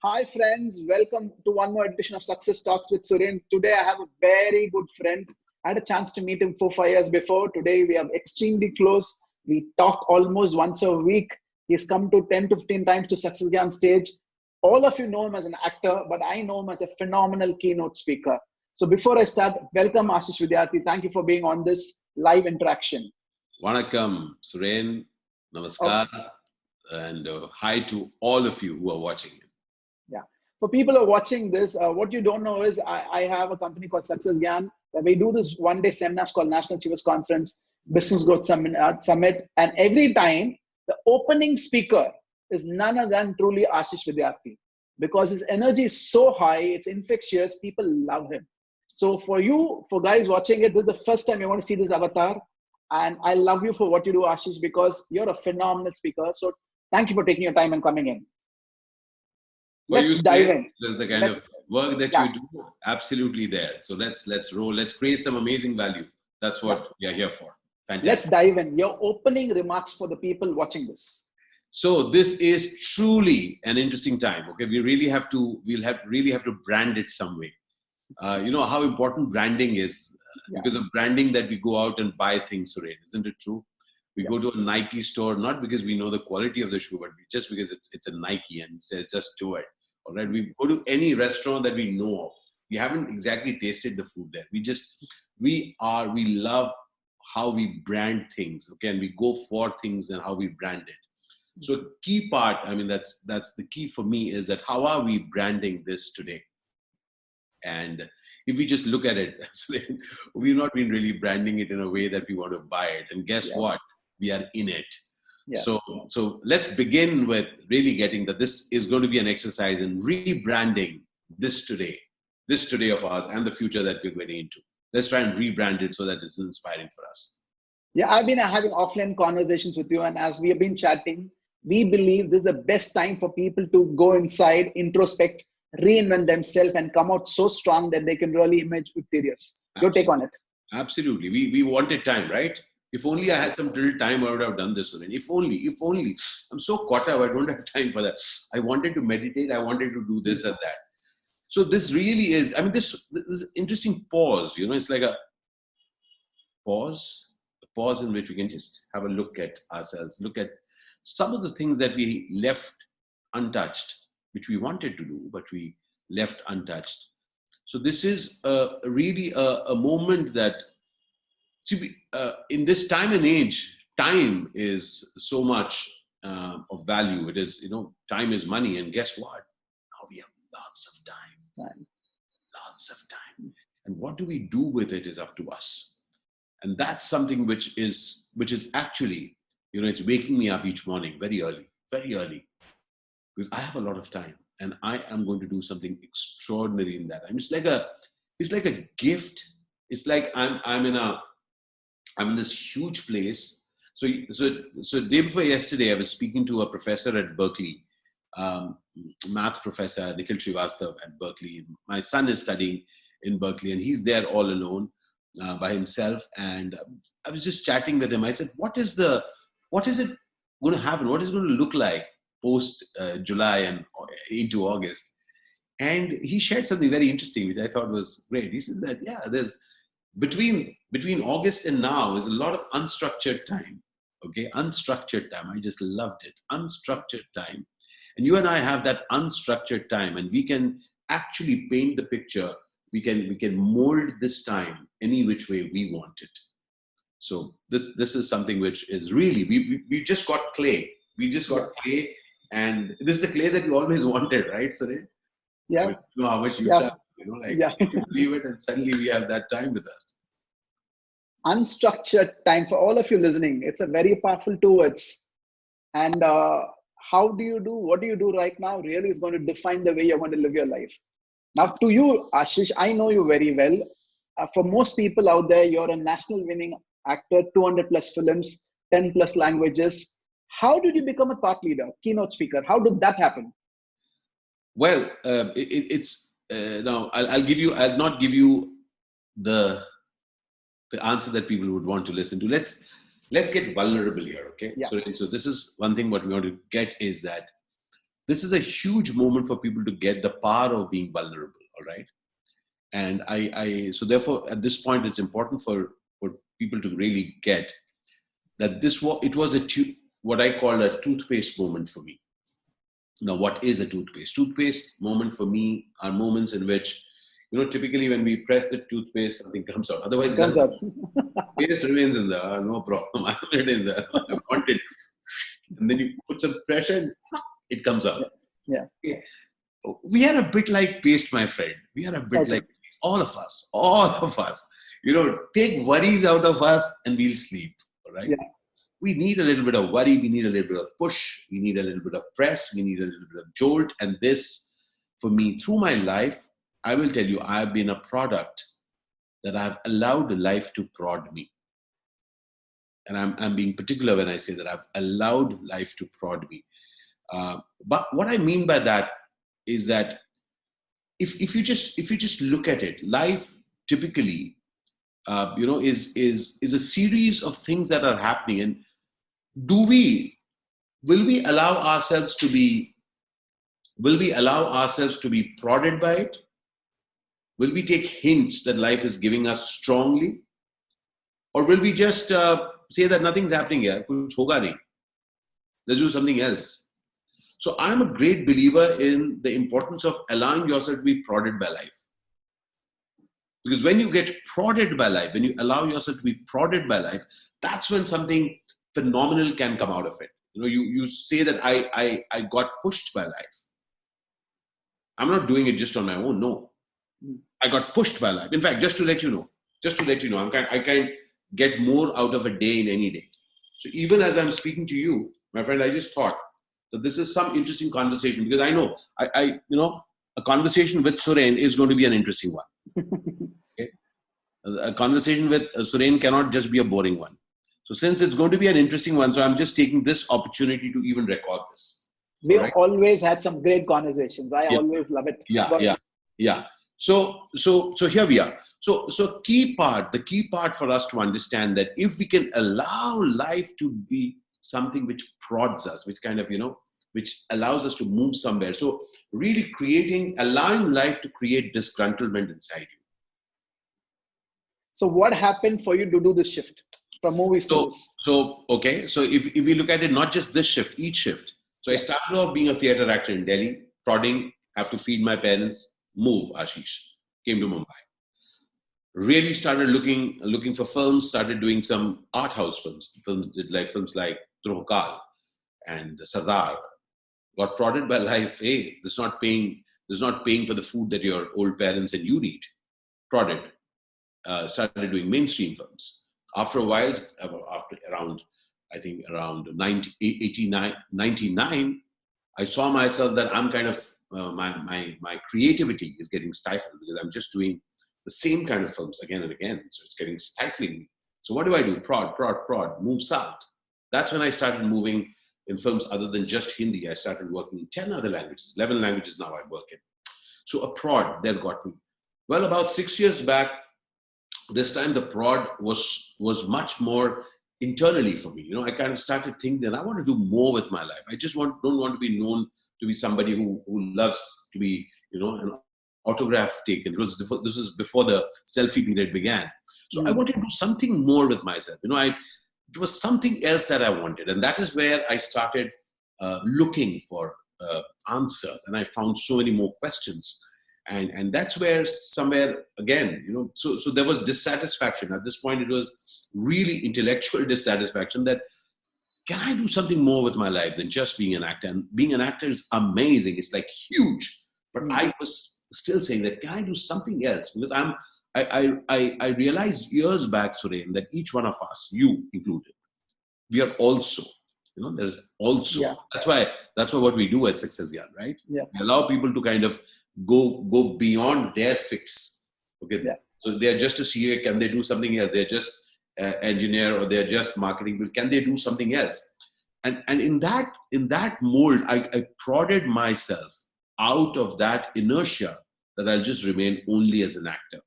Hi, friends. Welcome to one more edition of Success Talks with Suren. Today, I have a very good friend. I had a chance to meet him 4 5 years before. Today, we are extremely close. We talk almost once a week. He's come to 10 to 15 times to Success Gyan stage. All of you know him as an actor, but I know him as a phenomenal keynote speaker. So, before I start, welcome Ashish Vidyarthi. Thank you for being on this live interaction. Vanakkam, Suren, Oh, Namaskar, and hi to all of you who are watching. yeah. For people who are watching this, what you don't know is I have a company called Success Gyan where we do this one-day seminars called National Achievers Conference, Business Growth Summit, and every time the opening speaker is none other than truly Ashish Vidyarthi because his energy is so high, it's infectious. People love him. So for you, for guys watching it, this is the first time you want to see this avatar, and I love you for what you do, Ashish, because you're a phenomenal speaker. So thank you for taking your time and coming in. For Let's you, dive Suren, in. there's the kind of Let's work that Yeah, you do, absolutely there. So let's roll. Let's create some amazing value. That's yeah. what we are here for. Let's Fantastic. dive in. Your opening remarks for the people watching this. So this is truly an interesting time. Okay, really have to brand it some way. You know how important branding is Yeah, because of branding that we go out and buy things, Suren. Isn't it true? We yeah, go to a Nike store not because we know the quality of the shoe, but just because it's a Nike and it says just do it. All right. We go to any restaurant that we know of. We haven't exactly tasted the food there. We love how we brand things. Okay, and we go for things and how we brand it. So key part, I mean, that's the key for me is that how are we branding this today? And if we just look at it, we've not been really branding it in a way that we want to buy it. And guess yeah, what? We are in it. yeah. So let's begin with really getting that this is going to be an exercise in rebranding this today of ours and the future that we're getting into. Let's try and rebrand it so that it's inspiring for us. Yeah, I've been having offline conversations with you, and as we have been chatting, we believe this is the best time for people to go inside, introspect, reinvent themselves, and come out so strong that they can really emerge victorious. Your take on Absolutely. it? Absolutely. We wanted time, right? If only I had some little time, I would have done this already. If only. I'm so caught up, I don't have time for that. I wanted to meditate, I wanted to do this and that. So this really is, I mean, this interesting pause, you know, it's like a pause in which we can just have a look at ourselves, look at some of the things that we left untouched, which we wanted to do, but we left untouched. So this is really a moment that, see, in this time and age, time is so much of value. It is, you know, time is money. And guess what? Now we have lots of time, Right. lots of time. And what do we do with it is up to us. And that's something which is actually, you know, it's waking me up each morning very early, because I have a lot of time and I am going to do something extraordinary in that. I mean, it's like a gift. It's like I'm in this huge place. So day before yesterday, I was speaking to a professor at Berkeley, um, math professor Nikhil Srivastav at Berkeley. My son is studying in Berkeley, and he's there all alone by himself. And I was just chatting with him. I said, what is it going to happen? What is it going to look like post July and into August? And he shared something very interesting, which I thought was great. He says that, yeah, there's between August and now is a lot of unstructured time. Okay, unstructured time. I just loved it. Unstructured time. And you and I have that unstructured time, and we can actually paint the picture. We can mold this time any which way we want it. So this is something which is really we just got clay. We just Yeah, got clay, and this is the clay that you always wanted, right, Sunil? I yeah, mean, you know how much you yeah, travel, you know, like yeah. you leave it and suddenly we have that time with us. Unstructured time for all of you listening. It's a very powerful two words. And how do you do what do you do right now really is going to define the way you're going to live your life. Now, to you, Ashish, I know you very well. For most people out there, you're a national winning actor, 200 plus films, 10 plus languages. How did you become a thought leader, keynote speaker? How did that happen? Well, it's now I'll give you. I'll not give you the the answer that people would want to listen to. Let's get vulnerable here, okay? Yeah, So this is one thing. What we want to get is that this is a huge moment for people to get the power of being vulnerable. All right. And so therefore, at this point, it's important for people to really get that it was what I call a toothpaste moment for me. Now, what is a toothpaste? Toothpaste moment for me are moments in which, typically when we press the toothpaste, something comes out. Otherwise, it comes out. Paste remains in there, no problem. I want it in there. I want it. And then you put some pressure and it comes out. Yeah. We are a bit like paste, my friend. We are a bit like all of us. Take worries out of us and we'll sleep. All right. Yeah. We need a little bit of worry. We need a little bit of push. We need a little bit of press. We need a little bit of jolt. And this, for me, through my life, I will tell you, I've been a product that I've allowed life to prod me. And I'm being particular when I say that I've allowed life to prod me. But what I mean by that is that if you just look at it, life typically, is a series of things that are happening. And will we allow ourselves to be prodded by it? Will we take hints that life is giving us strongly? Or will we just say that nothing's happening here? Kuch hoga nahi. Let's do something else. So I'm a great believer in the importance of allowing yourself to be prodded by life. Because when you get prodded by life, when you allow yourself to be prodded by life, that's when something phenomenal can come out of it. You say that I got pushed by life. I'm not doing it just on my own. No, I got pushed by life. In fact, just to let you know, I can get more out of a day in any day. So even as I'm speaking to you, my friend, I just thought that this is some interesting conversation, because I know a conversation with Suren is going to be an interesting one. Okay? A conversation with Suren cannot just be a boring one. So since it's going to be an interesting one, so I'm just taking this opportunity to even record this. We've always had some great conversations. I always love it. Yeah. So here we are. So the key part for us to understand that if we can allow life to be something which prods us, which kind of, which allows us to move somewhere. So really allowing life to create disgruntlement inside you. So what happened for you to do this shift from movies to this? So if we look at it, not just this shift, each shift. So I started off being a theater actor in Delhi, prodding, have to feed my parents, move, Ashish. Came to Mumbai. Really started looking for films, started doing some art house films like Dhruv and Sardar. Got prodded by life. Hey, this is not paying for the food that your old parents and you need. Prodded. Started doing mainstream films. After a while, after around 99, I saw myself that I'm kind of my creativity is getting stifled because I'm just doing the same kind of films again and again. So it's getting stifling me. So what do? Prod, move south. That's when I started moving in films other than just Hindi. I started working in 10 other languages, 11 languages now I work in. So a prod then got me. Well, about 6 years back, this time the prod was much more internally for me. I kind of started thinking that I want to do more with my life. I just don't want to be known to be somebody who loves to be, an autograph taken. This was before the selfie period began. So I wanted to do something more with myself. It was something else that I wanted. And that is where I started looking for answers. And I found so many more questions. And that's where somewhere again, so there was dissatisfaction. At this point, it was really intellectual dissatisfaction that can I do something more with my life than just being an actor? And being an actor is amazing. It's like huge. But I was still saying that, can I do something else? Because I realized years back, Suren, that each one of us, you included, we are also, there is also. Yeah. That's why what we do at Success Gyan, right? Yeah. We allow people to kind of go beyond their fix. Okay. Yeah. So they're just a CA. Can they do something else? They're just engineer, or they're just marketing. Can they do something else? And in that mold, I prodded myself out of that inertia that I'll just remain only as an actor.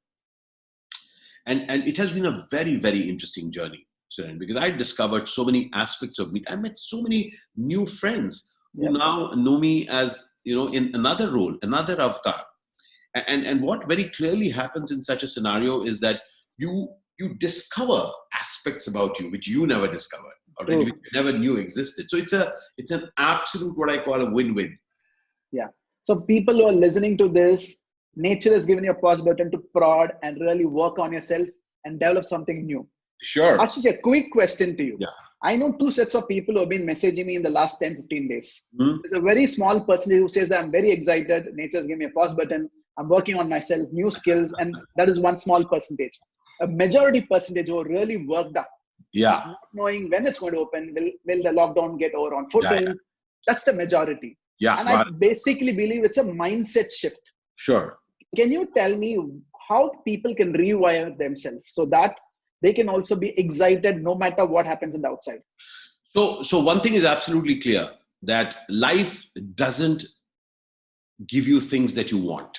And it has been a very, very interesting journey, Suren, because I discovered so many aspects of me. I met so many new friends who now know me as, in another role, another avatar. And what very clearly happens in such a scenario is that you discover aspects about you which you never discovered, or which you never knew existed. So it's an absolute, what I call, a win-win. Yeah. So people who are listening to this, nature has given you a pause button to prod and really work on yourself and develop something new. Sure. Ashish, a quick question to you. Yeah. I know two sets of people who have been messaging me in the last 10, 15 days. Mm-hmm. There's a very small percentage who says that I'm very excited. Nature's given me a pause button. I'm working on myself, new skills. And that is one small percentage. A majority percentage who are really worked up. Yeah. Not knowing when it's going to open. Will the lockdown get over on 14th? Yeah. That's the majority. Yeah. And I basically believe it's a mindset shift. Sure. Can you tell me how people can rewire themselves so that they can also be excited no matter what happens in the outside? So one thing is absolutely clear, that life doesn't give you things that you want.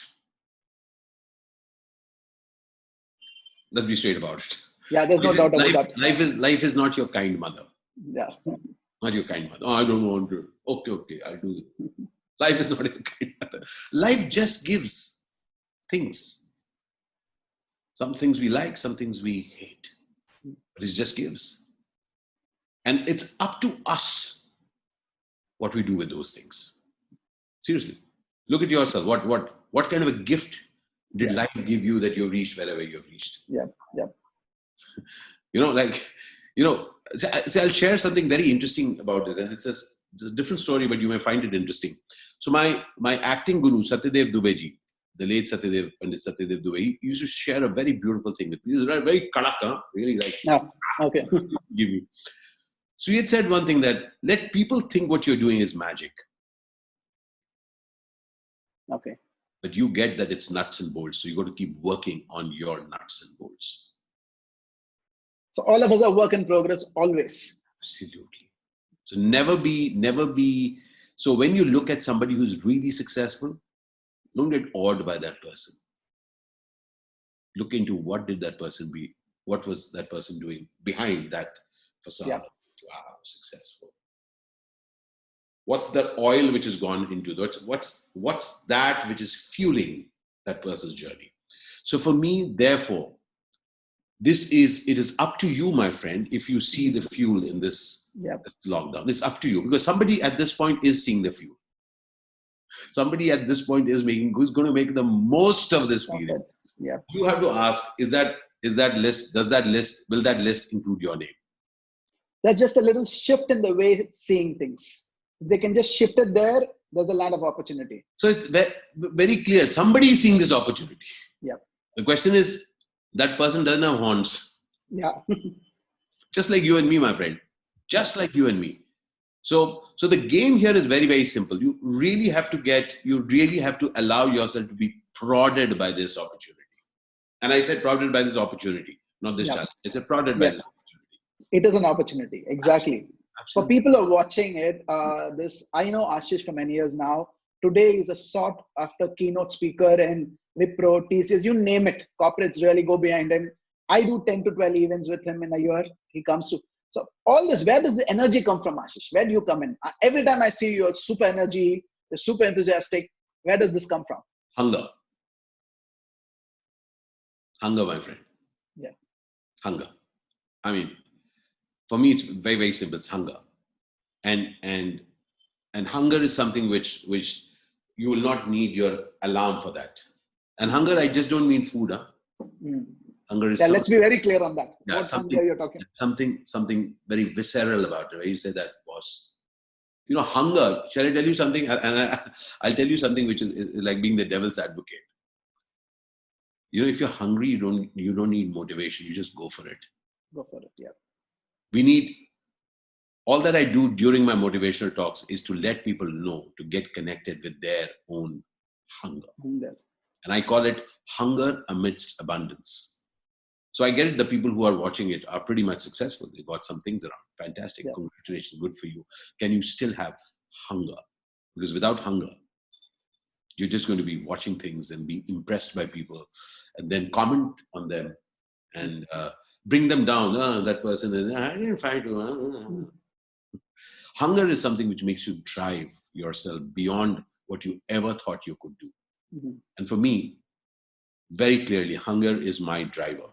Let's be straight about it. Yeah, there's no doubt about that. Life is not your kind mother. Yeah. Not your kind mother. Oh, I don't want to. Okay, I'll do it. Life is not your kind mother. Life just gives things. Some things we like, some things we hate. But it just gives. And it's up to us what we do with those things. Seriously. Look at yourself. What kind of a gift did life give you that you've reached wherever you've reached? Yeah. So I'll share something very interesting about this, and it's a different story, but you may find it interesting. So my acting guru, Satyadev Dubey ji, the late Pandit Satyadev Dubey, he used to share a very beautiful thing with me. He was very kadak, really like. Okay. Give me. So he had said one thing, that let people think what you're doing is magic. Okay. But you get that it's nuts and bolts. So you got to keep working on your nuts and bolts. So all of us are work in progress always. Absolutely. So never be. So when you look at somebody who's really successful, don't get awed by that person. Look into what did that person be? What was that person doing behind that facade? Yeah. Wow, successful. What's the oil which has gone into that? What's that which is fueling that person's journey? So for me, therefore, it is up to you, my friend, if you see the fuel in this lockdown. It's up to you, because somebody at this point is seeing the fuel. Somebody at this point is who's going to make the most of this period. Yeah. You have to ask, will that list include your name? That's just a little shift in the way seeing things. If they can just shift it there's a land of opportunity. So it's very clear. Somebody is seeing this opportunity. Yeah. The question is, that person doesn't have horns. Yeah. Just like you and me, my friend. Just like you and me. So the game here is very, very simple. You really have to allow yourself to be prodded by this opportunity. And I said prodded by this opportunity, not this challenge. I said prodded by this opportunity. It is an opportunity. Exactly. Absolutely. For people who are watching it, I know Ashish for many years now. Today is a sought after keynote speaker and Wipro, TCS, you name it. Corporates really go behind him. I do 10 to 12 events with him in a year. He comes to. So all this, where does the energy come from, Ashish? Where do you come in? Every time I see you, you're super energy, you're super enthusiastic. Where does this come from? Hunger. Hunger, my friend. Yeah. Hunger. I mean, for me, it's very, very simple. It's hunger. And hunger is something which you will not need your alarm for that. And hunger, I just don't mean food. Hunger is let's be very clear on that. Yeah, what hunger you're talking? Something very visceral about it. Where you say that, boss. Hunger. Shall I tell you something? And I'll tell you something which is like being the devil's advocate. If you're hungry, you don't need motivation. You just go for it. Go for it. Yeah. We need. All that I do during my motivational talks is to let people know to get connected with their own hunger. And I call it hunger amidst abundance. So I get it. The people who are watching it are pretty much successful. They got some things around. Fantastic. Yeah. Congratulations. Good for you. Can you still have hunger? Because without hunger, you're just going to be watching things and be impressed by people and then comment on them and bring them down. That person, I didn't find you. Hunger is something which makes you drive yourself beyond what you ever thought you could do. And for me, very clearly, hunger is my driver.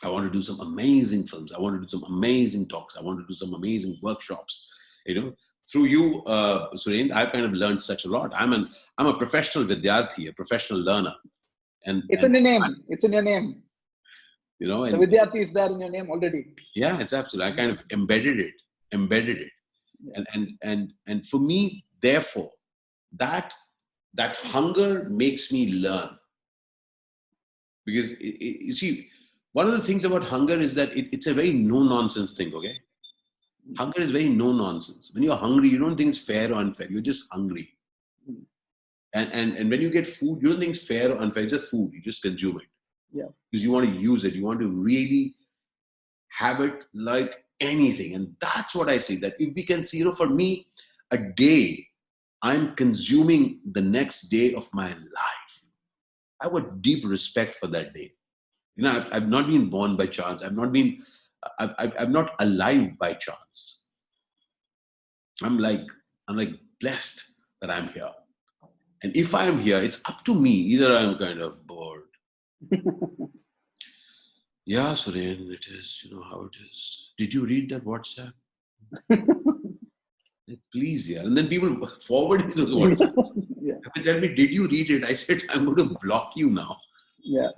I want to do some amazing films. I want to do some amazing talks. I want to do some amazing workshops. Through you, Surendra, I've kind of learned such a lot. I'm a professional Vidyarthi, a professional learner. And it's in your name. It's in your name. The Vidyarthi is there in your name already. Yeah, it's absolutely. I kind of embedded it. Yeah. And for me, therefore, that hunger makes me learn. Because you see, one of the things about hunger is that it's a very no-nonsense thing, okay? Hunger is very no-nonsense. When you're hungry, you don't think it's fair or unfair. You're just hungry. And when you get food, you don't think it's fair or unfair. It's just food. You just consume it. Yeah. Because you want to use it. You want to really have it like anything. And that's what I see. That if we can see, for me, a day, I'm consuming the next day of my life. I have a deep respect for that day. I've not been born by chance. I'm not alive by chance. I'm like blessed that I'm here. And if I'm here, it's up to me. Either I'm kind of bored. Yeah, Surendra, it is, how it is. Did you read that WhatsApp? Please, yeah. And then people forward me those WhatsApp. Yeah. They tell me, did you read it? I said, I'm going to block you now. Yeah.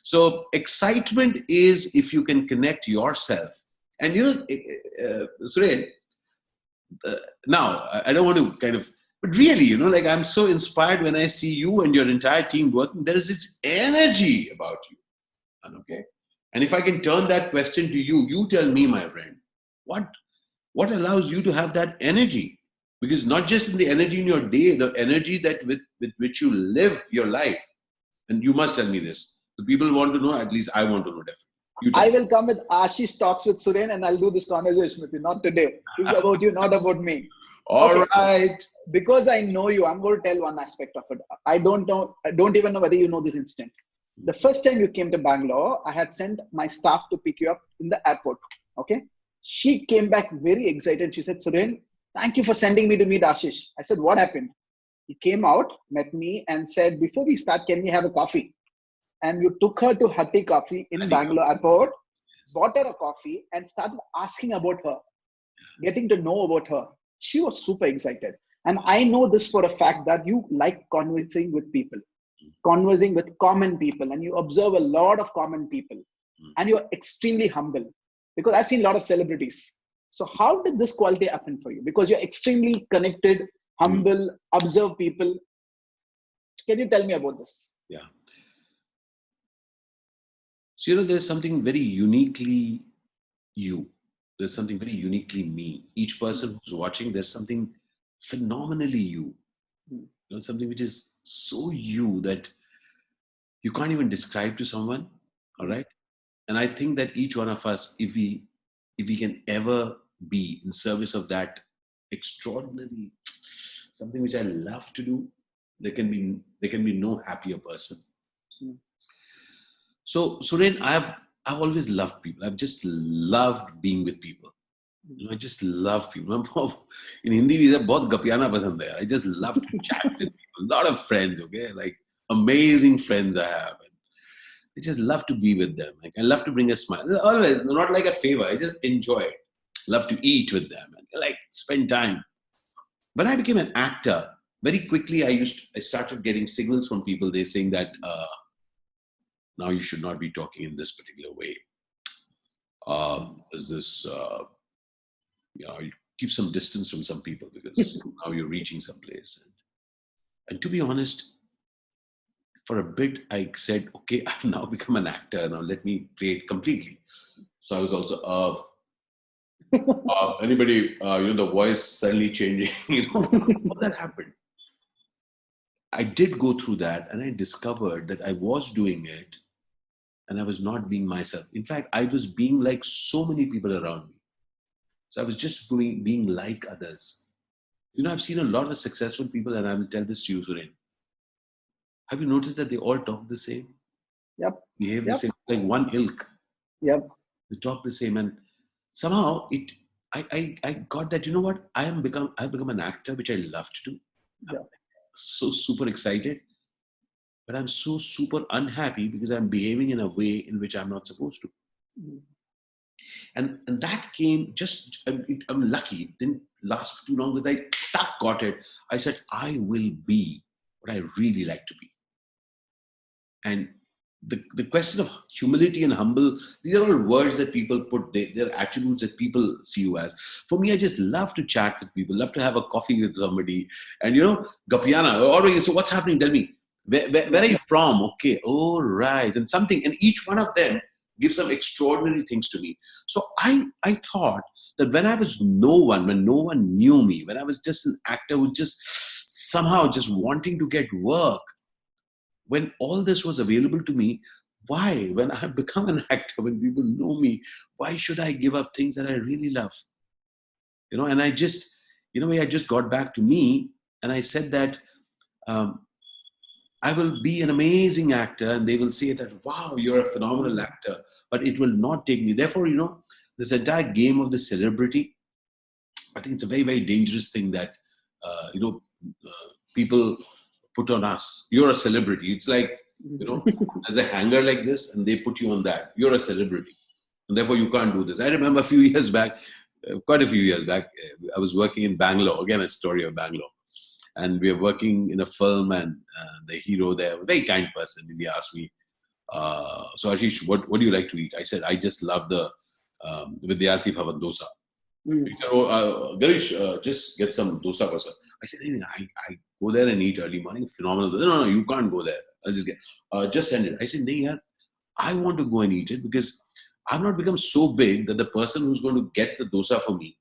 So excitement is if you can connect yourself. And Surendra, now I don't want to kind of, but really, I'm so inspired when I see you and your entire team working. There is this energy about you. Okay. And if I can turn that question to you, you tell me, my friend, what allows you to have that energy? Because not just in the energy in your day, the energy that with which you live your life. And you must tell me this. The people want to know, at least I want to know definitely. I will come with Ashish Talks with Surendra and I'll do this conversation with you. Not today. This is about you, not about me. All right. Because I know you, I'm going to tell one aspect of it. I don't even know whether you know this instant. The first time you came to Bangalore, I had sent my staff to pick you up in the airport. Okay. She came back very excited. She said, Surendra, thank you for sending me to meet Ashish. I said, what happened? He came out, met me and said, before we start, can we have a coffee? And you took her to Hatti Coffee in Bangalore airport, bought her a coffee and started asking about her, getting to know about her. She was super excited. And I know this for a fact that you like conversing with people, conversing with common people, and you observe a lot of common people. And you're extremely humble because I've seen a lot of celebrities. So how did this quality happen for you? Because you're extremely connected, humble, observe people. Can you tell me about this? Yeah. So, there's something very uniquely you. There's something very uniquely me. Each person who's watching, there's something phenomenally you. Something which is so you that you can't even describe to someone. All right. And I think that each one of us, if we can ever be in service of that extraordinary, something which I love to do, there can be no happier person. So, Surendra, I've always loved people. I've just loved being with people. I just love people. In Hindi, we say, "Bahut gapiyana pasand hai." I just love to chat with people. A lot of friends, okay, like amazing friends I have. And I just love to be with them. Like I love to bring a smile. Always, not like a favor. I just enjoy it. Love to eat with them and like spend time. When I became an actor, very quickly I started getting signals from people. They're saying that now you should not be talking in this particular way. There's this, you keep some distance from some people because now you're reaching some place. And to be honest, for a bit, I said, okay, I've now become an actor. Now let me play it completely. So I was also, anybody, the voice suddenly changing, all that happened. I did go through that and I discovered that I was doing it and I was not being myself. In fact, I was being like so many people around me. So I was just being like others. I've seen a lot of successful people, and I will tell this to you, Surendra. Have you noticed that they all talk the same? Yep. Behave the same. It's like one ilk. Yep. They talk the same. And somehow I got that, you know what, I've become an actor, which I love to do. Yeah. I'm so super excited, but I'm so super unhappy because I'm behaving in a way in which I'm not supposed to. Mm. And that came just, I'm lucky. It didn't last for too long because I got it. I said, I will be what I really like to be. And the question of humility and humble, these are all words that people put, they're attributes that people see you as. For me, I just love to chat with people, love to have a coffee with somebody. And, Gapiana, so what's happening? Tell me, where are you from? Okay, all right. And something, and each one of them gives some extraordinary things to me. So I thought that when I was no one, when no one knew me, when I was just an actor who just somehow just wanting to get work, when all this was available to me, why, when I have become an actor, when people know me, why should I give up things that I really love? And I just, I just got back to me, and I said that I will be an amazing actor, and they will say that, wow, you're a phenomenal actor, but it will not take me. Therefore, this entire game of the celebrity, I think it's a very, very dangerous thing that, people put on us. You're a celebrity. It's like, there's a hanger like this, and they put you on that. You're a celebrity, and therefore you can't do this. I remember a few years back, quite a few years back, I was working in Bangalore. Again, a story of Bangalore. And we were working in a film, and the hero there, a very kind person, and he asked me, so Ashish, what do you like to eat? I said, I just love the Vidyarthi Bhavan dosa. He said, Garish, just get some dosa for sir. I said, I go there and eat early morning, phenomenal. No, you can't go there. I'll just send it. I said, no, I want to go and eat it because I've not become so big that the person who's going to get the dosa for me,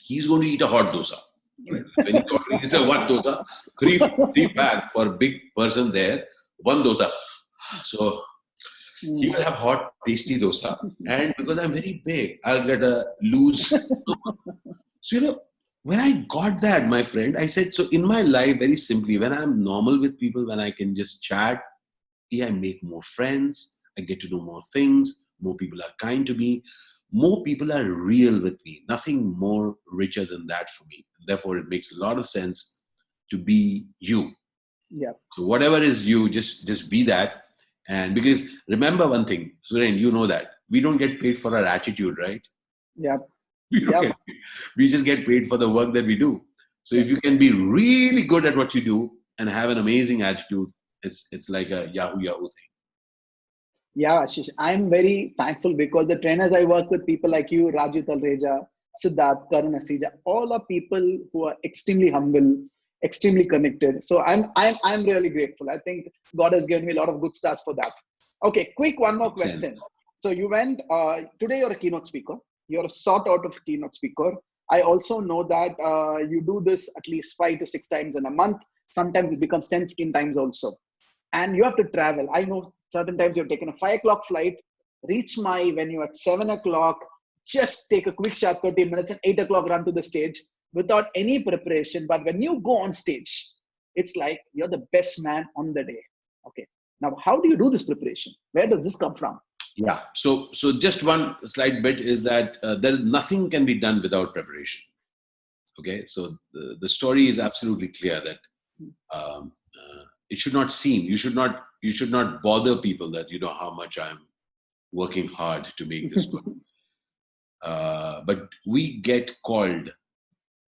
he's going to eat a hot dosa. Right? When he's ordering, he said, one dosa, three pack for a big person there, one dosa. So he will have hot, tasty dosa. And because I'm very big, I'll get a loose. So, when I got that, my friend, I said, so in my life, very simply, when I'm normal with people, when I can just chat, I make more friends, I get to know more things, more people are kind to me, more people are real with me. Nothing more richer than that for me. Therefore, it makes a lot of sense to be you. Yeah. So whatever is you, just be that. And because remember one thing, Suren, you know that we don't get paid for our attitude, right? Yeah. We just get paid for the work that we do. So if you can be really good at what you do and have an amazing attitude, it's like a Yahoo thing. Yeah, Ashish, I'm very thankful because the trainers I work with, people like you, Raju Talreja, Siddharth, Karun Asija, all are people who are extremely humble, extremely connected. So I'm really grateful. I think God has given me a lot of good stars for that. Okay, quick one more question. So you went today. You're a keynote speaker. You're a sought out of keynote speaker. I also know that you do this at least 5 to 6 times in a month. Sometimes it becomes 10, 15 times also. And you have to travel. I know certain times you've taken a 5 o'clock flight, reach my venue at 7 o'clock, just take a quick shot, 30 minutes, and 8 o'clock run to the stage without any preparation. But when you go on stage, it's like you're the best man on the day. Okay. Now, how do you do this preparation? Where does this come from? Yeah. So just one slight bit is that nothing can be done without preparation. Okay. So the story is absolutely clear that it should not seem, you should not bother people that how much I'm working hard to make this good. But we get called,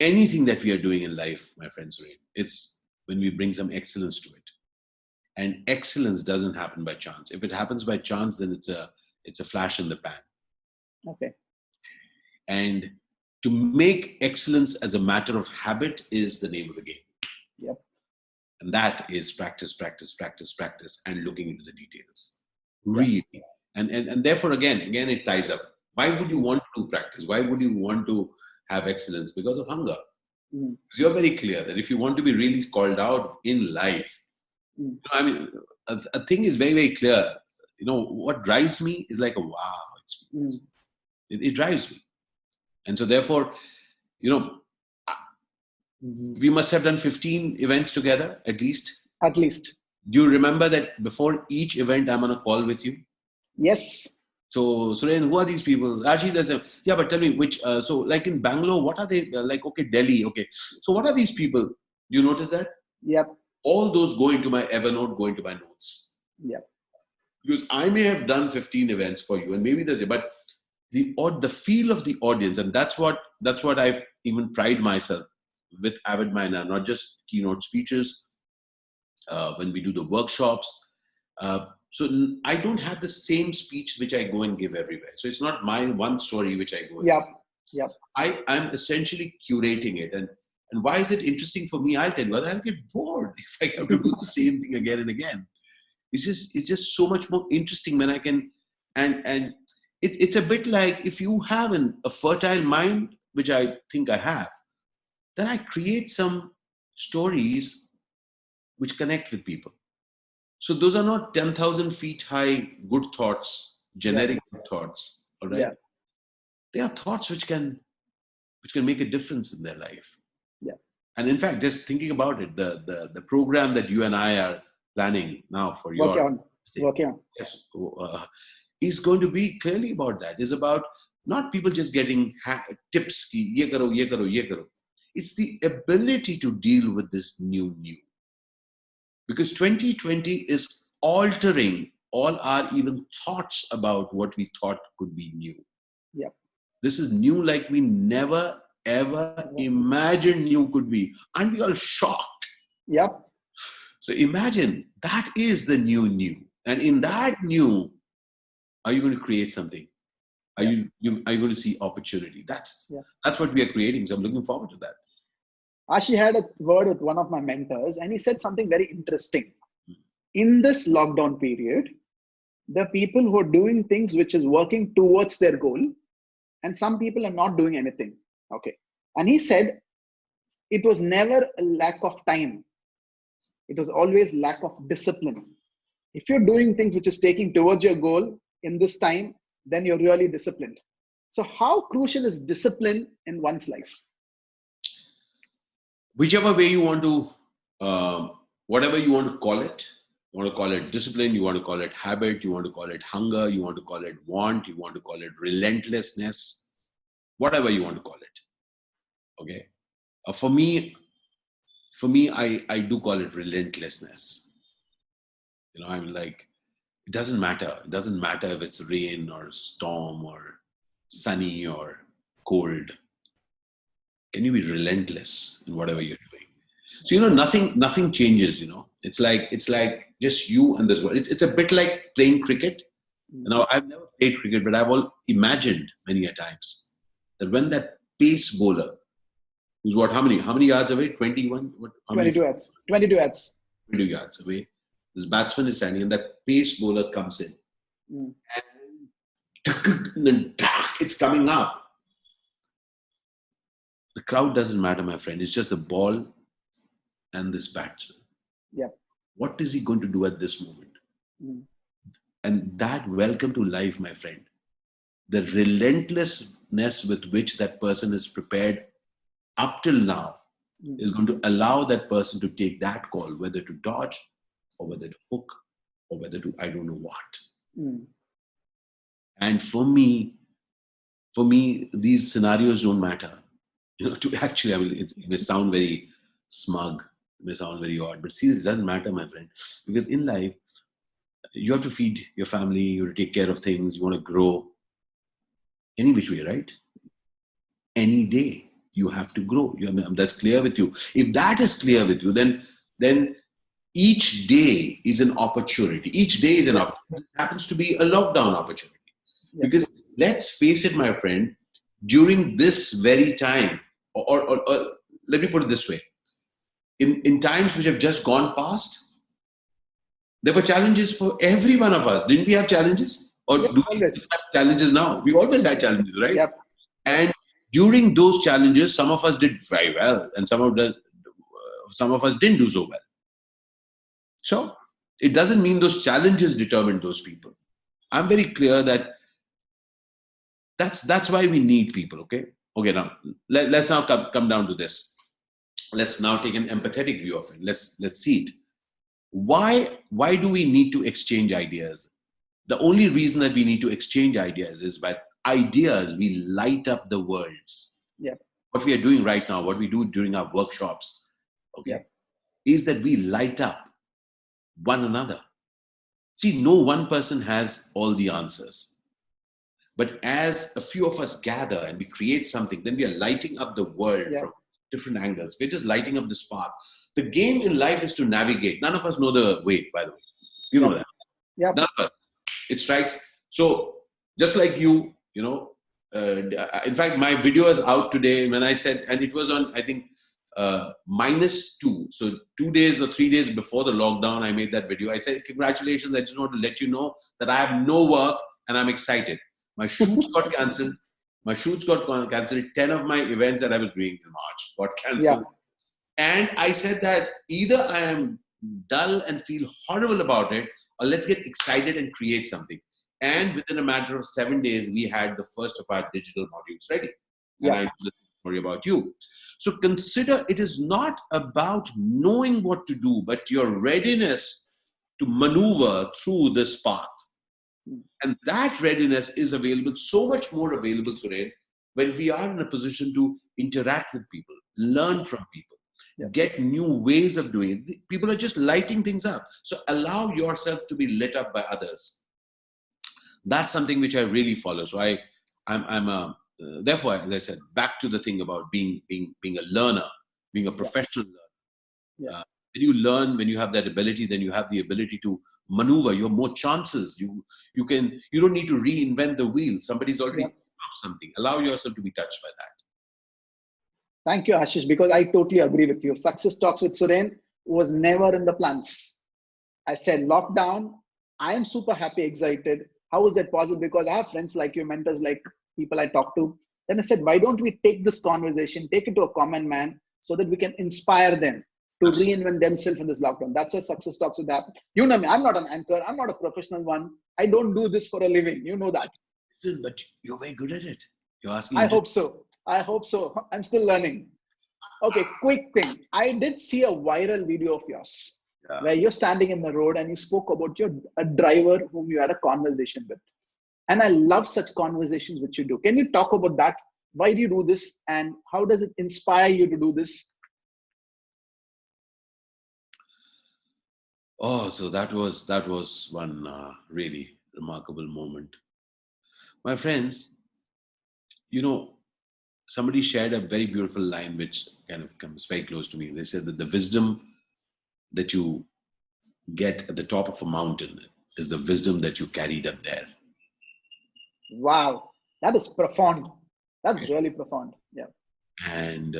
anything that we are doing in life, my friends, it's when we bring some excellence to it. And excellence doesn't happen by chance. If it happens by chance, then it's a flash in the pan. Okay. And to make excellence as a matter of habit is the name of the game. Yep. And that is practice, practice, practice, practice, and looking into the details. Really. Yeah. And therefore, again, it ties up. Why would you want to practice? Why would you want to have excellence? Because of hunger. Mm. You're very clear that if you want to be really called out in life, I mean, a thing is very, very clear. What drives me is like a wow experience. It drives me. And so therefore, we must have done 15 events together, at least. At least. Do you remember that before each event, I'm on a call with you? Yes. So, Suren, who are these people? Actually, there's a, yeah, but tell me which, so like in Bangalore, what are they, like, okay, Delhi, okay. So what are these people? You notice that? Yep. All those go into my Evernote, go into my notes. Yep. Because I may have done 15 events for you, and maybe but the feel of the audience, and that's what I've even pride myself with Avid Miner, not just keynote speeches, when we do the workshops. So I don't have the same speech which I go and give everywhere. So it's not my one story which I go and Yep. give. Yep. I'm essentially curating it. And why is it interesting for me? I'll tell you, I'll get bored if I have to do the same thing again and again. It's just so much more interesting when I can, and it's a bit like if you have a fertile mind, which I think I have, then I create some stories which connect with people. So those are not 10,000 feet high good thoughts, generic good thoughts, all right? Yeah. They are thoughts which can make a difference in their life. Yeah. And in fact, just thinking about it, the program that you and I are planning now for working on. Yes, is going to be clearly about that. It's about not people just getting tips, ki, ye karo, ye karo, ye karo. It's the ability to deal with this new. Because 2020 is altering all our even thoughts about what we thought could be new. Yep. This is new like we never, ever imagined new could be. And we are shocked. Yep. So imagine that is the new. And in that new, are you going to create something? Are you going to see opportunity? That's what we are creating. So I'm looking forward to that. Ashish had a word with one of my mentors, and he said something very interesting. In this lockdown period, the people who are doing things which is working towards their goal, and some people are not doing anything. Okay. And he said it was never a lack of time. It was always lack of discipline. If you're doing things which is taking towards your goal in this time, then you're really disciplined. So how crucial is discipline in one's life? Whichever way you want to, whatever you want to call it, you want to call it discipline, you want to call it habit, you want to call it hunger, you want to call it want, you want to call it relentlessness, whatever you want to call it. Okay. For me, I do call it relentlessness. I'm like, it doesn't matter. It doesn't matter if it's rain or storm or sunny or cold. Can you be relentless in whatever you're doing? So nothing changes. It's like just you and this world. It's a bit like playing cricket. I've never played cricket, but I've all imagined many a times that when that pace bowler, who's how many yards away? 21. 22 yards. 22 yards. 22 yards away. This batsman is standing, and that pace bowler comes in, and it's coming up. The crowd doesn't matter, my friend. It's just the ball and this batsman. Yeah. What is he going to do at this moment? And that welcome to life, my friend. The relentlessness with which that person is prepared up till now is going to allow that person to take that call, whether to dodge or whether to hook or whether to, I don't know what. And for me, these scenarios don't matter. To actually, it may sound very smug, it may sound very odd, but seriously, it doesn't matter, my friend. Because in life, you have to feed your family, you have to take care of things, you want to grow. Any which way, right? Any day, you have to grow. That's clear with you. If that is clear with you, then each day is an opportunity. Each day is an opportunity. It happens to be a lockdown opportunity. Because let's face it, my friend, during this very time, or let me put it this way, in times which have just gone past, there were challenges for every one of us. Didn't we have challenges? Or do we have challenges now? We always had challenges, right? Yep. And during those challenges, some of us did very well, and some of us didn't do so well. So it doesn't mean those challenges determined those people. I'm very clear that that's why we need people. Okay. Now let's now come down to this. Let's now take an empathetic view of it. Let's see it. Why do we need to exchange ideas? The only reason that we need to exchange ideas is by ideas, we light up the worlds. Yeah. What we are doing right now, what we do during our workshops, okay, Yeah. is that we light up one another. See, no one person has all the answers. But as a few of us gather and we create something, then we are lighting up the world from different angles. We're just lighting up the spark. The game in life is to navigate. None of us know the way, by the way. You know that. Yeah. None of us. It strikes. So just like you know, in fact, my video is out today when I said, and it was on, I think, -2. So 2 days or 3 days before the lockdown, I made that video. I said, congratulations. I just want to let you know that I have no work and I'm excited. My shoots got cancelled. 10 of my events that I was doing in March got cancelled. And I said that either I am dull and feel horrible about it, or let's get excited and create something. And within a matter of 7 days, we had the first of our digital modules ready. And I know the story about you. So consider it is not about knowing what to do, but your readiness to maneuver through this path. And that readiness is available, so much more available, Suren, when we are in a position to interact with people, learn from people, get new ways of doing it. People are just lighting things up. So allow yourself to be lit up by others. That's something which I really follow. So therefore, as I said, back to the thing about being a learner, being a professional learner. When you learn, when you have that ability, then you have the ability to maneuver. You have more chances. You don't need to reinvent the wheel. Somebody's already done something. Allow yourself to be touched by that. Thank you, Ashish, because I totally agree with you. Success Talks with Suren was never in the plans. I said lockdown. I am super happy, excited. How is that possible? Because I have friends like you, mentors like people I talk to. Then I said, why don't we take this conversation, take it to a common man so that we can inspire them to reinvent themselves in this lockdown. That's why Success Talks would happen. You know me, I'm not an anchor. I'm not a professional one. I don't do this for a living. You know that. But you're very good at it. You're asking. I hope so. I'm still learning. Okay, quick thing. I did see a viral video of yours where you're standing in the road and you spoke about a driver whom you had a conversation with. And I love such conversations which you do. Can you talk about that? Why do you do this? And how does it inspire you to do this? Oh, so that was one really remarkable moment. My friends, somebody shared a very beautiful line which kind of comes very close to me. They said that the wisdom that you get at the top of a mountain is the wisdom that you carried up there. Wow, that is profound. That's really profound. Yeah. And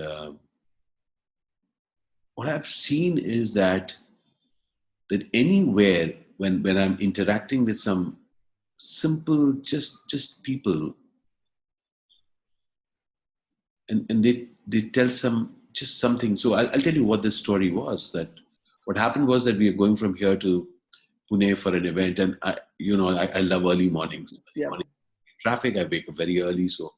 what I've seen is that anywhere when I'm interacting with some simple, just people, and they tell something. So I'll tell you what this story was. That what happened was that we are going from here to Pune for an event, and I love early mornings. Morning traffic, I wake up very early, so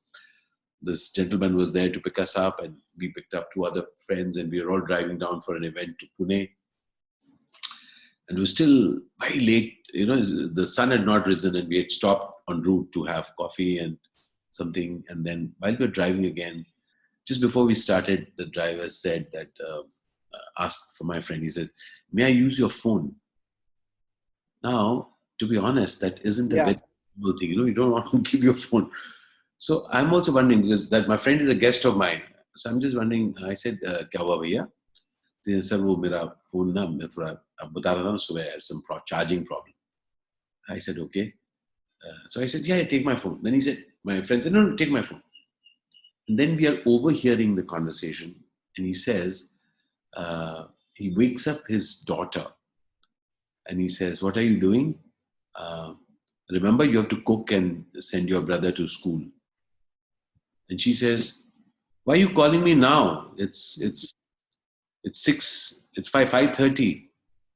this gentleman was there to pick us up, and we picked up 2 other friends, and we were all driving down for an event to Pune. And it was still very late. The sun had not risen, and we had stopped en route to have coffee and something. And then while we were driving again, just before we started, the driver said that, asked for my friend, he said, "May I use your phone?" Now, to be honest, that isn't a very simple thing. You don't want to give your phone. So I'm also wondering, because that my friend is a guest of mine. So I'm just wondering, I said, "Kya hua bhaiya?" Then sir, wo mera phone na, main thoda ab bata raha tha na subah, I had some charging problem. I said, okay. So I said, yeah, take my phone. Then he said, my friend said, no, take my phone. And then we are overhearing the conversation, and he says, he wakes up his daughter, and he says, what are you doing? Remember, you have to cook and send your brother to school. And she says, why are you calling me now? It's 5:30.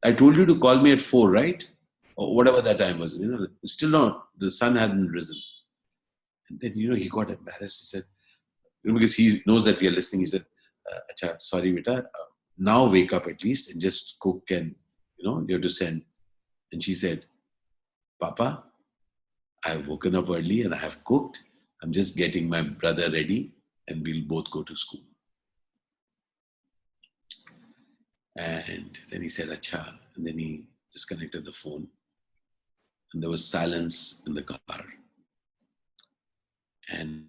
I told you to call me at 4, right? Or whatever that time was. Still not, the sun hadn't risen. And then, he got embarrassed. He said, because he knows that we are listening, he said, Acha, sorry, beta, now wake up at least and just cook and, you have to send. And she said, Papa, I've woken up early and I have cooked. I'm just getting my brother ready and we'll both go to school. And then he said, Acha. And then he disconnected the phone. And there was silence in the car. And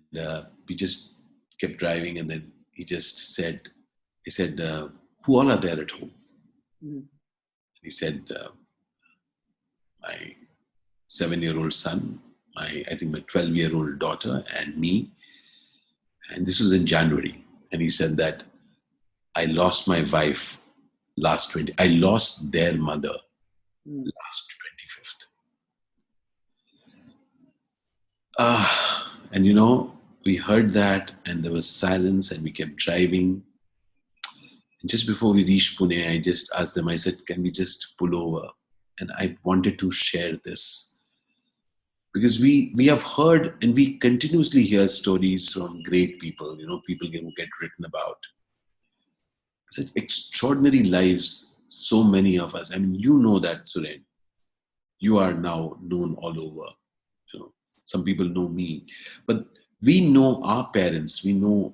we just kept driving. And then he said, who all are there at home? Mm. He said, my 7-year-old son, I think my 12-year-old daughter, and me. And this was in January. And he said that I lost my wife I lost their mother last 25th. And we heard that and there was silence and we kept driving. And just before we reached Pune, I just asked them, I said, can we just pull over? And I wanted to share this. Because we have heard and we continuously hear stories from great people, people who get written about. Such extraordinary lives, so many of us. I mean, you know that, Suren. You are now known all over. Some people know me. But we know our parents, we know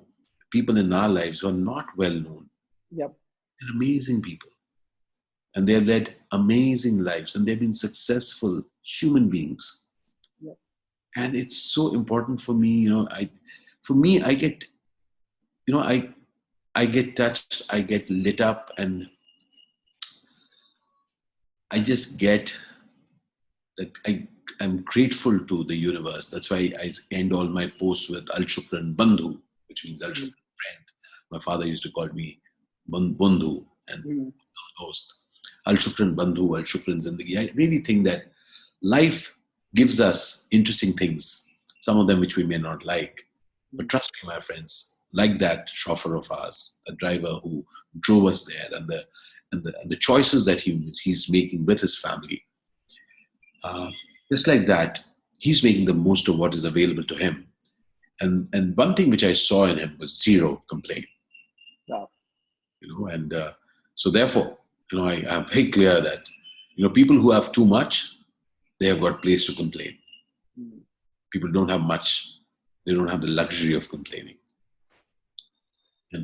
people in our lives who are not well known. Yep. They're amazing people. And they have led amazing lives and they've been successful human beings. Yep. And it's so important for me, I get, I get touched, I get lit up, and I just get that I'm grateful to the universe. That's why I end all my posts with Al Shukran Bandhu, which means Al Shukran friend. My father used to call me Bandhu and host. Al Shukran Bandhu, Al Shukran Zindagi. I really think that life gives us interesting things, some of them which we may not like. But trust me, my friends, like that chauffeur of ours, the driver who drove us there, and the choices that he's making with his family, just like that, he's making the most of what is available to him. And one thing which I saw in him was zero complaint. Wow. And so therefore, I'm very clear that people who have too much, they have got place to complain. People don't have much. They don't have the luxury of complaining.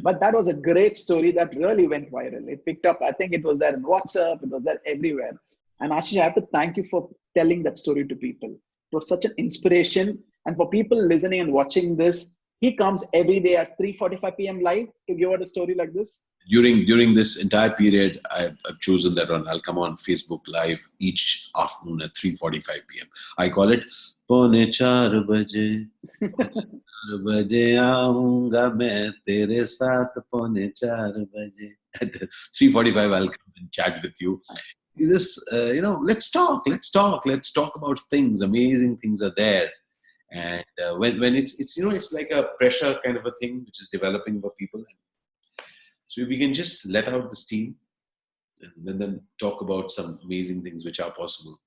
But that was a great story that really went viral. It picked up, I think it was there in WhatsApp, it was there everywhere. And Ashish, I have to thank you for telling that story to people. It was such an inspiration. And for people listening and watching this, he comes every day at 3:45 p.m. live to give out a story like this. During this entire period, I've chosen that I'll come on Facebook Live each afternoon at 3:45 p.m. I call it Pone 4 baje. 4 baje aaunga main tere saath Pone 4 baje. At 3:45, I'll come and chat with you. Let's talk about things. Amazing things are there. And when it's like a pressure kind of a thing which is developing for people. So if we can just let out the steam and then talk about some amazing things which are possible.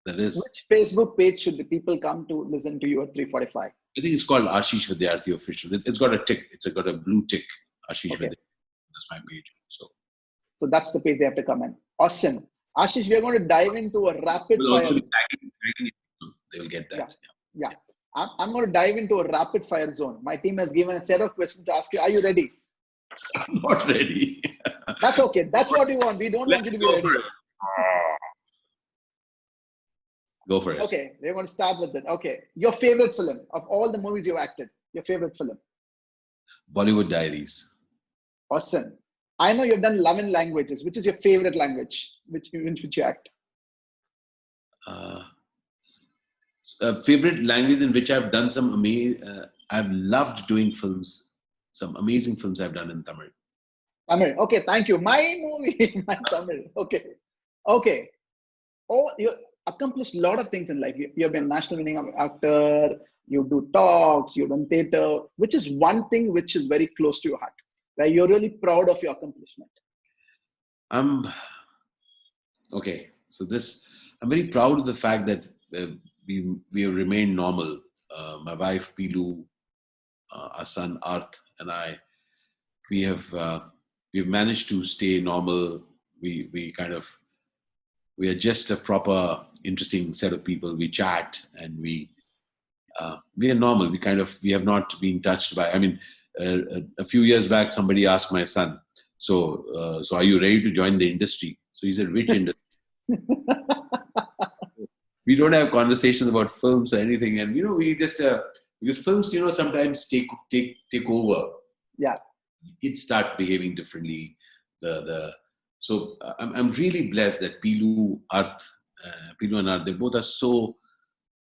That is. Which Facebook page should the people come to listen to you at 3:45? I think it's called Ashish Vidyarthi Official. It's got a tick. It's got a blue tick. Ashish Vidyarthi. That's my page. So that's the page they have to come in. Awesome. Ashish, we are going to dive into a rapid fire. They will get that. Yeah. I'm going to dive into a rapid fire zone. My team has given a set of questions to ask you. Are you ready? I'm not ready. That's okay. That's what we want. We don't want you to be ready. Go for it. Okay, we're going to start with it. Okay, your favorite film of all the movies you've acted. Your favorite film? Bollywood Diaries. Awesome. I know you've done 11 languages. Which is your favorite language? Which you act? Favorite language in which I've done some amazing. I've loved doing films. Some amazing films I've done in Tamil. Tamil. Okay, thank you. My movie, my Tamil. Okay. Oh, you accomplished a lot of things in life. You've been national winning actor. You do talks. You've done theater. Which is one thing which is very close to your heart, where you're really proud of your accomplishment? Okay. So I'm very proud of the fact that we have remained normal. My wife Pilu, our son Arth, and I, we've managed to stay normal. We are just a proper, interesting set of people. We chat and we we are normal. We have not been touched by. I mean, a few years back, somebody asked my son, "So are you ready to join the industry?" So he said, "Which industry?" We don't have conversations about films or anything, and we just because films, sometimes take over. Yeah. Kids start behaving differently. So I'm really blessed that Pilu and Arth, they both are so.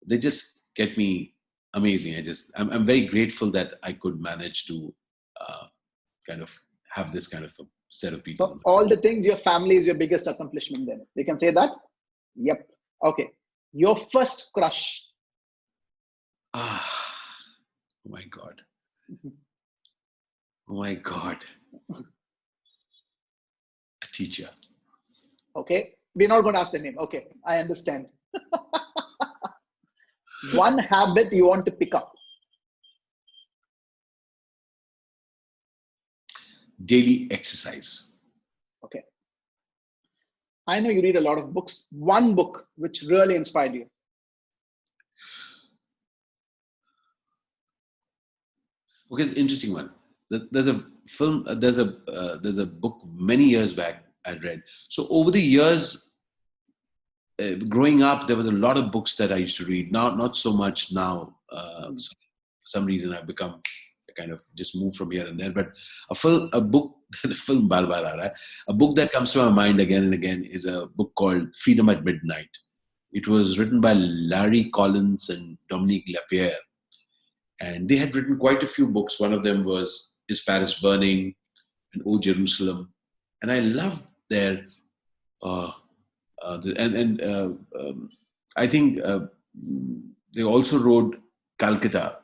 They just get me amazing. I'm very grateful that I could manage to kind of have this kind of a set of people. So all the things, your family is your biggest accomplishment then. We can say that? Yep. Okay. Your first crush. Oh my God. Oh my God. A teacher. Okay. We're not going to ask the name. Okay. I understand. One habit you want to pick up. Daily exercise. Okay. I know you read a lot of books. One book which really inspired you. Okay, interesting one. There's a film. There's a book many years back I read. So over the years, growing up, there was a lot of books that I used to read. Now, not so much now. So for some reason, I've become kind of just move from here and there. But a book that comes to my mind again and again is a book called Freedom at Midnight. It was written by Larry Collins and Dominique Lapierre. And they had written quite a few books. One of them was Is Paris Burning? And O Jerusalem. And I loved their, I think they also wrote Calcutta.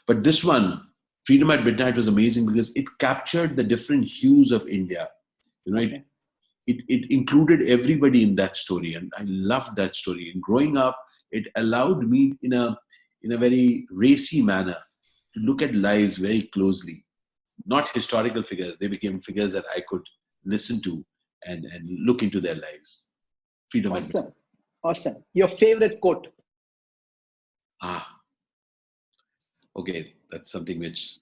But this one, Freedom at Midnight, was amazing because it captured the different hues of India. Okay. It included everybody in that story, and I loved that story. And growing up, it allowed me in a very racy manner to look at lives very closely. Not historical figures; they became figures that I could listen to and look into their lives. Freedom at Midnight. Awesome. Your favorite quote? Okay, that's something which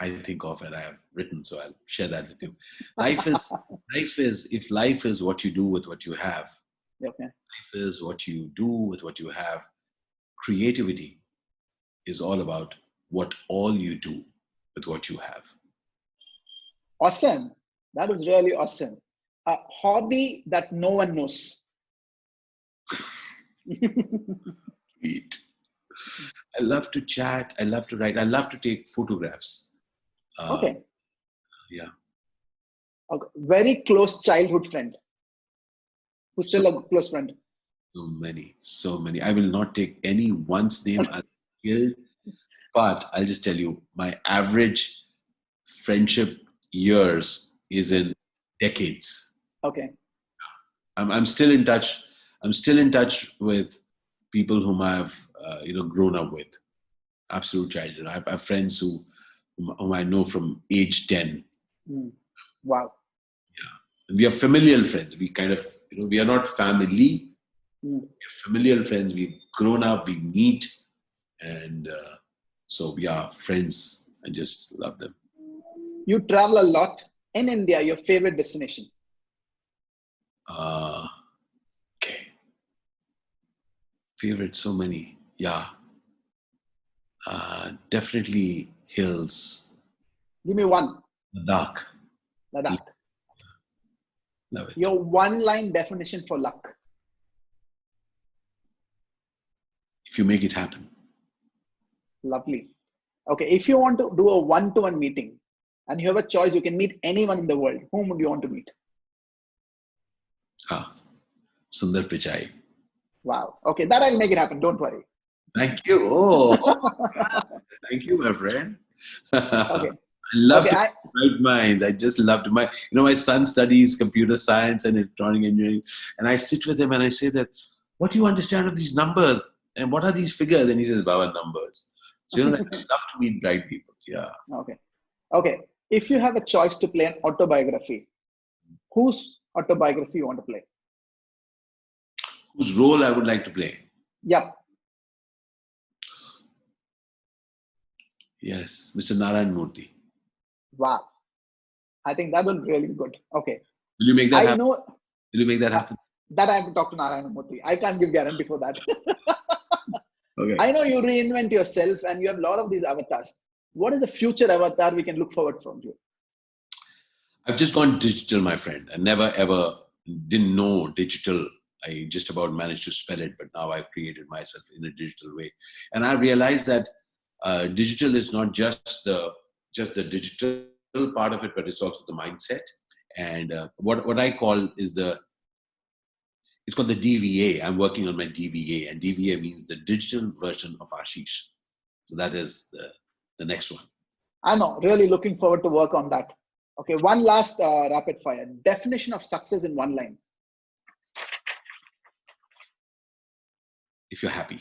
I think of and I have written, so I'll share that with you. If life is what you do with what you have, Okay. life is what you do with what you have. Creativity is all about what all you do with what you have. Awesome. That is really awesome. A hobby that no one knows. Eat. I love to chat. I love to write. I love to take photographs. Okay. Yeah. Okay. Very close childhood friend. Who's still a close friend? So many. I will not take anyone's name, but I'll just tell you, my average friendship years is in decades. Okay. I'm still in touch. I'm still in touch with people whom I've grown up with. Absolute childhood. I have friends whom I know from age 10. Wow. Yeah, and we are familial friends. We kind of we are not family. We're familial friends. We've grown up. We meet, and so we are friends. I just love them. You travel a lot. In India, your favorite destination? Okay. Favorite, so many. Yeah. Definitely hills. Give me one. Ladakh. Ladakh. Love it. Your one-line definition for luck? If you make it happen. Lovely. Okay. If you want to do a one-to-one meeting and you have a choice, you can meet anyone in the world. Whom would you want to meet? Sundar Pichai. Wow. Okay. That I'll make it happen. Don't worry. Thank you. Oh, thank you, my friend. Okay. I love to write minds. I just love to. My son studies computer science and electronic engineering, and I sit with him and I say that, what do you understand of these numbers and what are these figures? And he says, Baba, numbers. So I love to meet bright people. Yeah. Okay. If you have a choice to play an autobiography, whose autobiography you want to play? Whose role I would like to play? Yep. Yes, Mr. Narayan Murthy. Wow. I think that will really be good. Okay. Will you make that I happen? know Will you make that uh, happen? that I have to talk to Narayana Murthy. I can't give guarantee for that. Okay. I know you reinvent yourself and you have a lot of these avatars. What is the future avatar we can look forward from you? I've just gone digital, my friend. I never ever didn't know digital. I just about managed to spell it, but now I've created myself in a digital way. And I realized that digital is not just the digital part of it, but it's also the mindset. And what I call is it's called the DVA. I'm working on my DVA, and DVA means the digital version of Ashish. So that is the next one. I know, really looking forward to work on that. Okay, one last rapid fire. Definition of success in one line. If you're happy.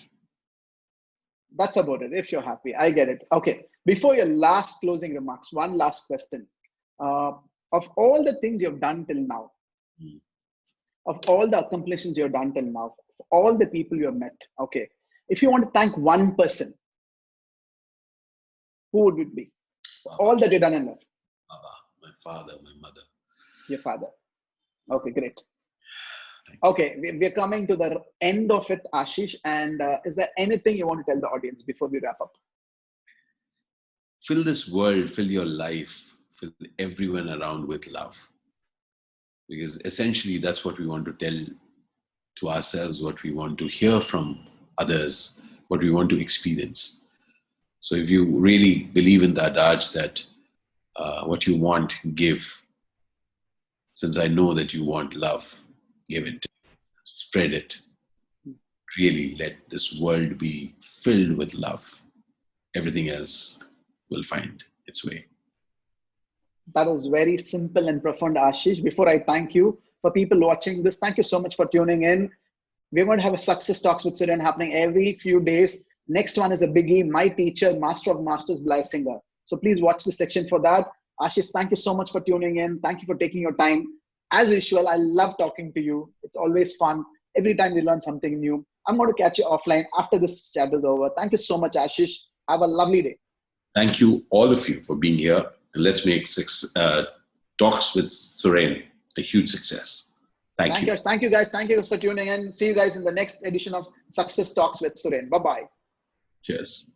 That's about it. If you're happy, I get it. Okay, before your last closing remarks, one last question. Uh, of all the things you've done till now, Mm. of all the accomplishments you've done till now, of all the people you have met, okay, if you want to thank one person, who would it be? Baba, All that you've done in life. Baba, my father, my mother. Your father. Okay, great. Thank you. Okay, we're coming to the end of it, Ashish. And is there anything you want to tell the audience before we wrap up? Fill this world, fill your life, fill everyone around with love. Because essentially that's what we want to tell to ourselves, what we want to hear from others, what we want to experience. So if you really believe in the adage that what you want, give. Since I know that you want love, give it, spread it. Really let this world be filled with love. Everything else will find its way. That was very simple and profound, Ashish. Before I thank you, for people watching this, thank you so much for tuning in. We're going to have a success talks with Suren happening every few days. Next one is a biggie, my teacher, Master of Masters, Blay Singer. So please watch the section for that. Ashish, thank you so much for tuning in. Thank you for taking your time. As usual, I love talking to you. It's always fun. Every time we learn something new. I'm going to catch you offline after this chat is over. Thank you so much, Ashish. Have a lovely day. Thank you, all of you, for being here. And let's make talks with Suren a huge success. Thank you. Thank you, guys. Thank you guys for tuning in. See you guys in the next edition of Success Talks with Suren. Bye-bye. Cheers.